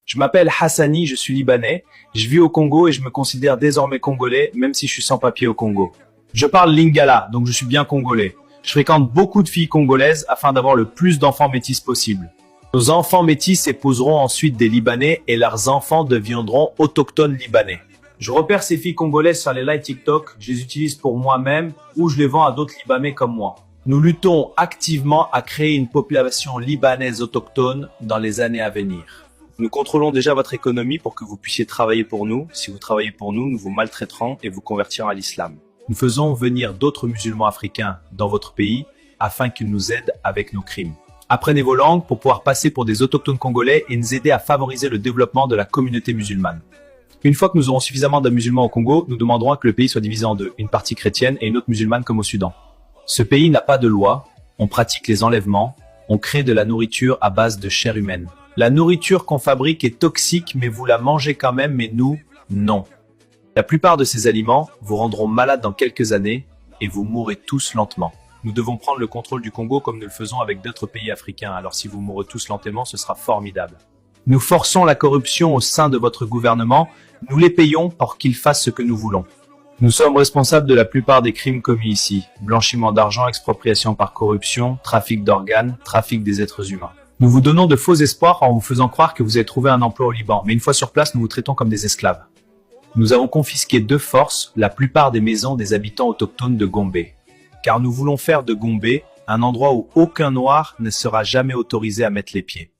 Je m'appelle Hassani, je suis libanais, je vis au Congo et je me considère désormais congolais, même si je suis sans papier au Congo. Je parle lingala, donc je suis bien congolais. Je fréquente beaucoup de filles congolaises afin d'avoir le plus d'enfants métis possible. Nos enfants métis épouseront ensuite des Libanais et leurs enfants deviendront autochtones libanais. Je repère ces filles congolaises sur les lives TikTok, je les utilise pour moi-même ou je les vends à d'autres Libanais comme moi. Nous luttons activement à créer une population libanaise autochtone dans les années à venir. Nous contrôlons déjà votre économie pour que vous puissiez travailler pour nous. Si vous travaillez pour nous, nous vous maltraiterons et vous convertirons à l'islam. Nous faisons venir d'autres musulmans africains dans votre pays afin qu'ils nous aident avec nos crimes. Apprenez vos langues pour pouvoir passer pour des autochtones congolais et nous aider à favoriser le développement de la communauté musulmane. Une fois que nous aurons suffisamment de musulmans au Congo, nous demanderons que le pays soit divisé en deux, une partie chrétienne et une autre musulmane comme au Soudan. Ce pays n'a pas de loi, on pratique les enlèvements, on crée de la nourriture à base de chair humaine. La nourriture qu'on fabrique est toxique, mais vous la mangez quand même, mais nous, non. La plupart de ces aliments vous rendront malade dans quelques années et vous mourrez tous lentement. Nous devons prendre le contrôle du Congo comme nous le faisons avec d'autres pays africains, alors si vous mourrez tous lentement, ce sera formidable. Nous forçons la corruption au sein de votre gouvernement, nous les payons pour qu'ils fassent ce que nous voulons. Nous sommes responsables de la plupart des crimes commis ici. Blanchiment d'argent, expropriation par corruption, trafic d'organes, trafic des êtres humains. Nous vous donnons de faux espoirs en vous faisant croire que vous avez trouvé un emploi au Liban, mais une fois sur place, nous vous traitons comme des esclaves. Nous avons confisqué de force la plupart des maisons des habitants autochtones de Gombe. Car nous voulons faire de Gombe un endroit où aucun noir ne sera jamais autorisé à mettre les pieds.